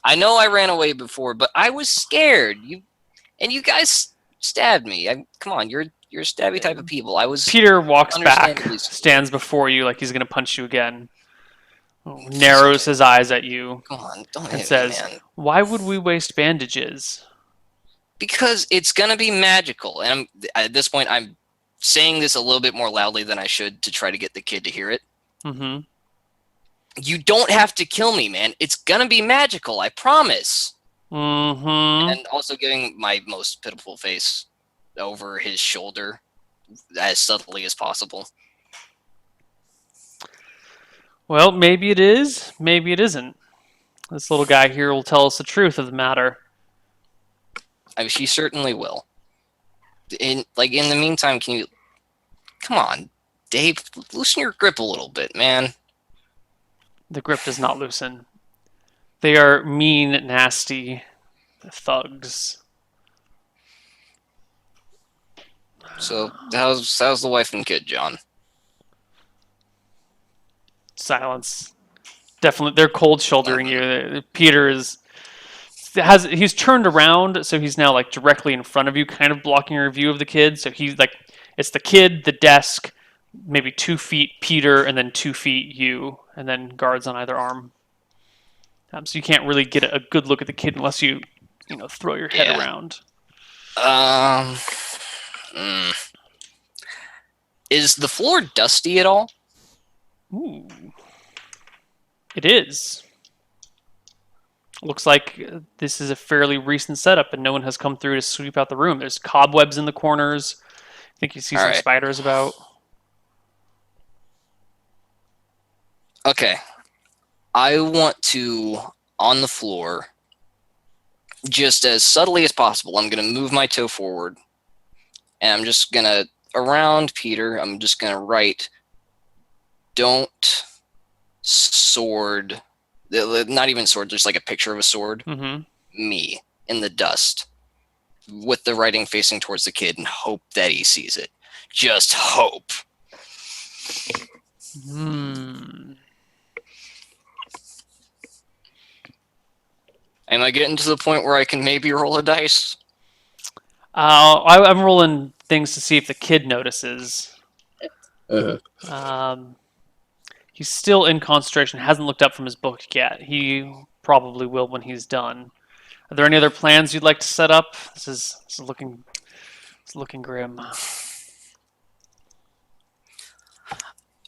I know I ran away before, but I was scared. You guys stabbed me. Come on, you're a stabby type of people. I was. Peter walks back, understandably stands before you like he's going to punch you again, narrows his eyes at you, Come on, don't and hit me, says, man. "Why would we waste bandages? Because it's gonna be magical, and at this point I'm saying this a little bit more loudly than I should to try to get the kid to hear it. Mm-hmm. You don't have to kill me, man. It's gonna be magical, I promise. Mm-hmm. And also giving my most pitiful face over his shoulder as subtly as possible. Well, maybe it is, maybe it isn't. This little guy here will tell us the truth of the matter. I mean, she certainly will. In the meantime, can you... Come on, Dave, loosen your grip a little bit, man. The grip does not loosen. They are mean, nasty thugs. So, how's the wife and kid, John? Silence. Definitely, they're cold shouldering you. Peter he's turned around, so he's now like directly in front of you, kind of blocking your view of the kid. So he's like, it's the kid, the desk, maybe 2 feet Peter, and then 2 feet you, and then guards on either arm. So you can't really get a good look at the kid unless you throw your head around. Is the floor dusty at all? Ooh. It is. Looks like this is a fairly recent setup, and no one has come through to sweep out the room. There's cobwebs in the corners. I think you see some spiders about. Okay. I want to, on the floor, just as subtly as possible, I'm going to move my toe forward, and I'm just going to, around Peter, I'm just going to write, don't sword, not even sword, just like a picture of a sword, me, in the dust, with the writing facing towards the kid, and hope that he sees it. Just hope. Am I getting to the point where I can maybe roll a dice? I'm rolling things to see if the kid notices. He's still in concentration, hasn't looked up from his book yet. He probably will when he's done. Are there any other plans you'd like to set up? This is looking grim.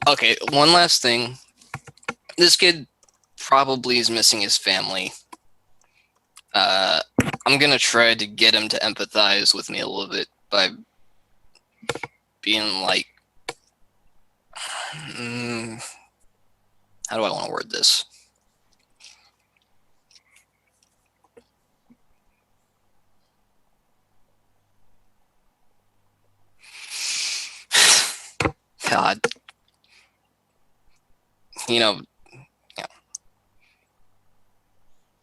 Okay, one last thing. This kid probably is missing his family. I'm gonna try to get him to empathize with me a little bit by being like, how do I want to word this? God.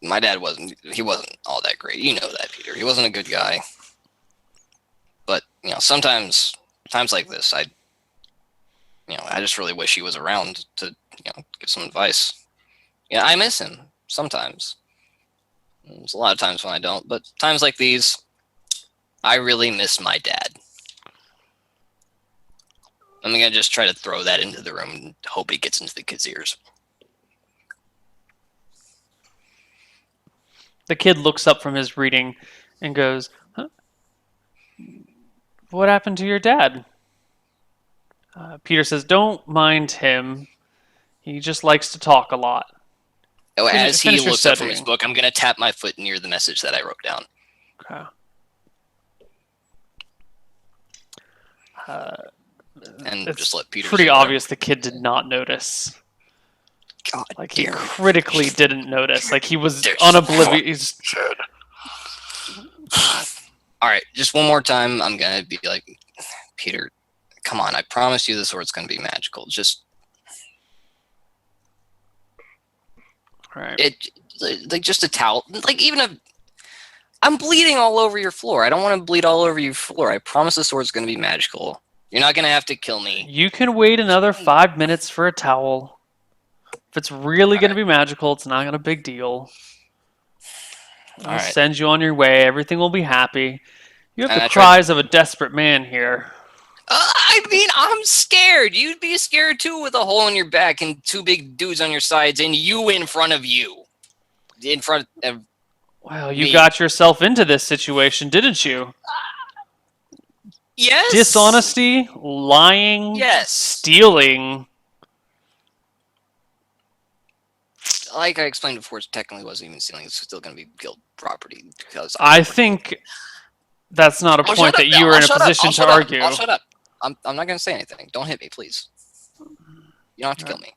My dad wasn't all that great. You know that, Peter. He wasn't a good guy. But, times like this, I just really wish he was around to, give some advice. I miss him sometimes. There's a lot of times when I don't, but times like these, I really miss my dad. I'm going to just try to throw that into the room and hope it gets into the kid's ears. The kid looks up from his reading and goes, huh? What happened to your dad? Peter says, don't mind him. He just likes to talk a lot. As he looks up from his book, I'm going to tap my foot near the message that I wrote down. Okay. And just let Peter... Pretty obvious the kid did not notice. God, like he critically didn't notice. Like he was unoblivious. All right, just one more time. I'm gonna be like, Peter, come on! I promise you, the sword's gonna be magical. Just, right. Just a towel. Like even I'm bleeding all over your floor. I don't want to bleed all over your floor. I promise the sword's gonna be magical. You're not gonna have to kill me. You can wait another 5 minutes for a towel. If it's really going to be magical, it's not going to be a big deal. I'll send you on your way. Everything will be happy. You have the cries of a desperate man here. I mean, I'm scared. You'd be scared too with a hole in your back and 2 big dudes on your sides and you in front of you. In front of... Well, you got yourself into this situation, didn't you? Yes. Dishonesty, lying, Yes. stealing. Like I explained before, it technically wasn't even stealing. It's still going to be guild property because I think that's not a point that you were in a position to argue. I'll shut up. I'm not going to say anything. Don't hit me, please. You don't have to kill me.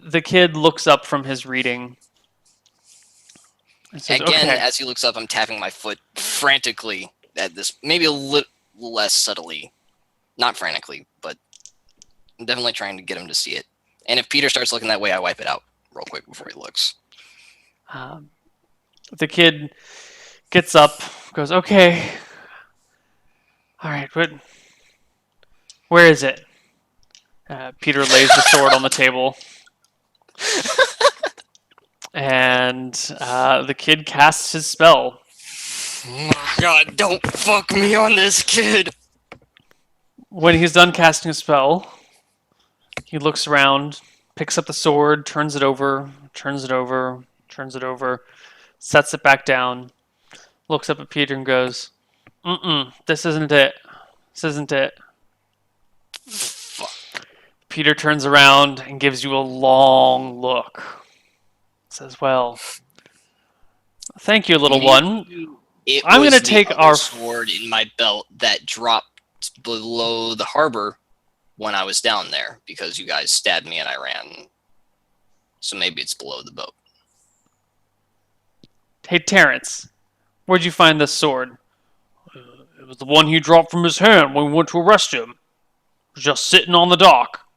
The kid looks up from his reading. And says, Again, okay. as he looks up, I'm tapping my foot frantically at this, maybe a little less subtly. Not frantically, but I'm definitely trying to get him to see it. And if Peter starts looking that way, I wipe it out real quick before he looks. The kid gets up, goes, okay. All right, but where is it? Peter lays the sword on the table. And the kid casts his spell. Oh God, don't fuck me on this kid. When he's done casting a spell, he looks around, picks up the sword, turns it over, sets it back down, looks up at Peter and goes, this isn't it. This isn't it. Fuck. Peter turns around and gives you a long look. Says, well, thank you, little one. I'm going to take our sword in my belt that dropped below the harbor when I was down there because you guys stabbed me and I ran. So maybe it's below the boat. Hey, Terrence, where'd you find this sword? It was the one he dropped from his hand when we went to arrest him. It was just sitting on the dock.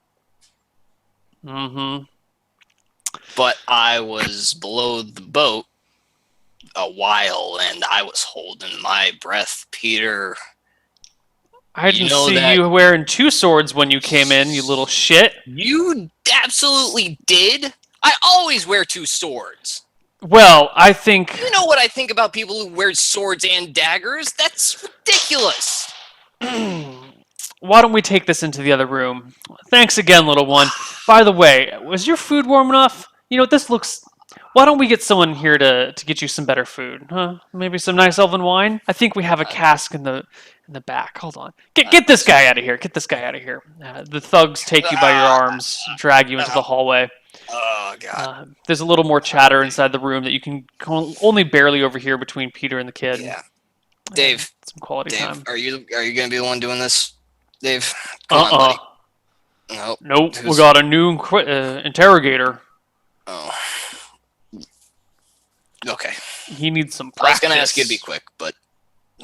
Mm-hmm. But I was below the boat a while, and I was holding my breath, Peter. I didn't see you wearing two swords when you came in, you little shit. You absolutely did. I always wear two swords. Well, I think... You know what I think about people who wear swords and daggers? That's ridiculous. Why don't we take this into the other room? Thanks again, little one. By the way, was your food warm enough? You know, this looks... Why don't we get someone here to get you some better food? Huh? Maybe some nice elven wine? I think we have a cask in the back. Hold on. Get this guy out of here. Get this guy out of here. The thugs take you by your arms, drag you into the hallway. Oh, God. There's a little more chatter inside the room that you can only barely overhear between Peter and the kid. Yeah. Dave. Some quality time. Are you going to be the one doing this? Dave? Come on, buddy. Nope. We got a new interrogator. Oh. Okay. He needs some practice. I was going to ask you to be quick, but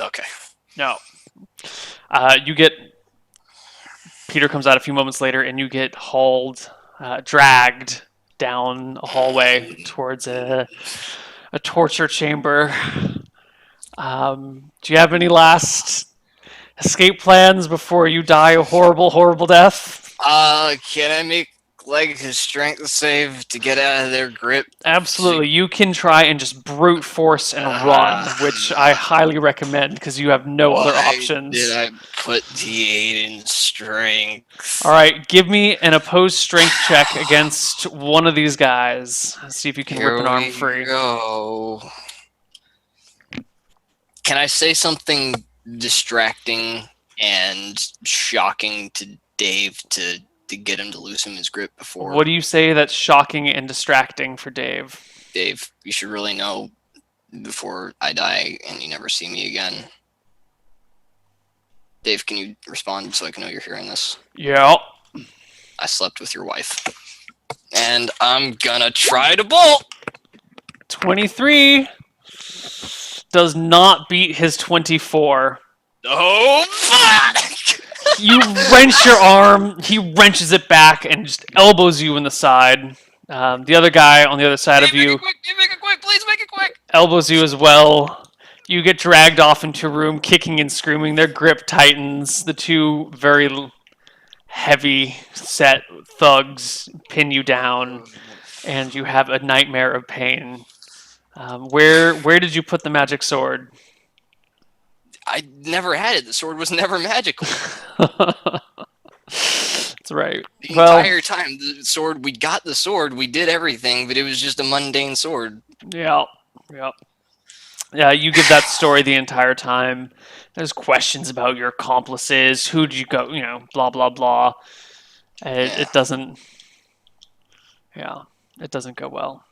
okay. No. Peter comes out a few moments later, and you get dragged down a hallway towards a torture chamber. Do you have any last escape plans before you die a horrible, horrible death? Can I make like a strength save to get out of their grip? Absolutely. You can try and just brute force and run, which I highly recommend because you have no other options. Did I put D8 in strength? All right, give me an opposed strength check against one of these guys. Let's see if you can rip an arm free. Go. Can I say something distracting and shocking to Dave to get him to loosen his grip before? What do you say that's shocking and distracting for Dave? Dave, you should really know before I die and you never see me again. Dave, can you respond so I can know you're hearing this? Yeah. I slept with your wife. And I'm gonna try to bolt! 23 does not beat his 24. Oh, fuck! You wrench your arm, he wrenches it back and just elbows you in the side. The other guy on the other side of you... Make it quick, please make it quick! Elbows you as well. You get dragged off into a room, kicking and screaming. Their grip tightens. The two very heavy-set thugs pin you down, and you have a nightmare of pain. Where did you put the magic sword? I never had it. The sword was never magical. That's right. The entire time, we got the sword, we did everything, but it was just a mundane sword. Yeah. Yeah. Yeah, you give that story the entire time. There's questions about your accomplices. Who'd you go? Blah blah blah. Yeah. It doesn't. Yeah, it doesn't go well.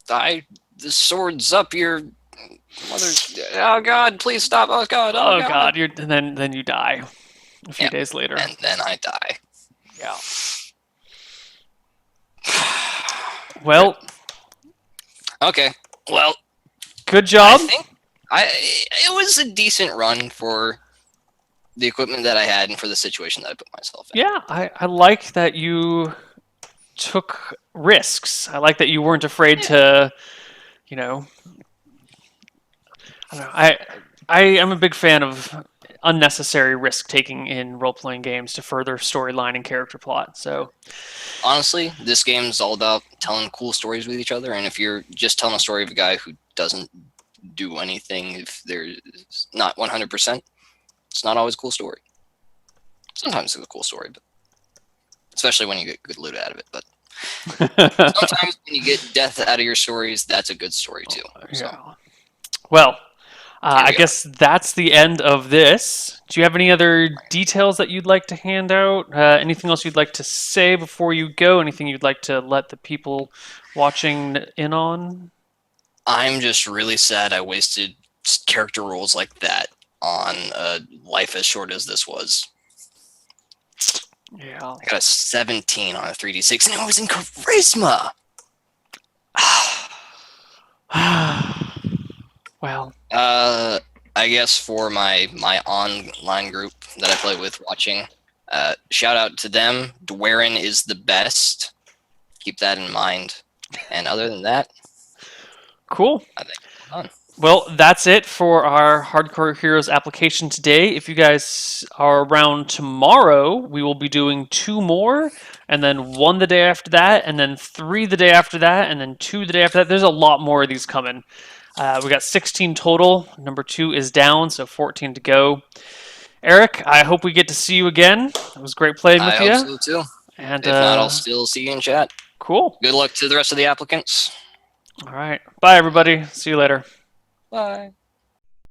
The sword's up your mother's. Oh God! Please stop! Oh God! Oh Oh God! God, and then you die a few Yeah. days later. And then I die. Yeah. Well, Okay. Well, good I job. think it was a decent run for the equipment that I had and for the situation that I put myself in. Yeah, I like that you took risks. I like that you weren't afraid Yeah. to, you know, I don't know. I am a big fan of unnecessary risk taking in role playing games to further storyline and character plot. So Honestly, this game is all about telling cool stories with each other, and if you're just telling a story of a guy who doesn't do anything, if they're not 100%, it's not always a cool story. Sometimes it's a cool story, but especially when you get good loot out of it. But sometimes when you get death out of your stories, that's a good story too. So yeah. Well, here I we are. guess that's the end of this. Do you have any other details that you'd like to hand out? Anything else you'd like to say before you go? Anything you'd like to let the people watching in on? I'm just really sad I wasted character roles like that on a life as short as this was. Yeah. I got a 17 on a 3d6, and it was in charisma. Well, I guess for my online group that I play with watching, shout out to them. Dwaren is the best. Keep that in mind. And other than that, cool. I think we're done. Well, that's it for our Hardcore Heroes application today. If you guys are around tomorrow, we will be doing 2 more, and then 1 the day after that, and then 3 the day after that, and then 2 the day after that. There's a lot more of these coming. We got 16 total. Number 2 is down, so 14 to go. Eric, I hope we get to see you again. It was great playing I with hope you. so too. And If not, I'll still see you in chat. cool. Good luck to the rest of the applicants. All right. Bye, everybody. See you later. Bye.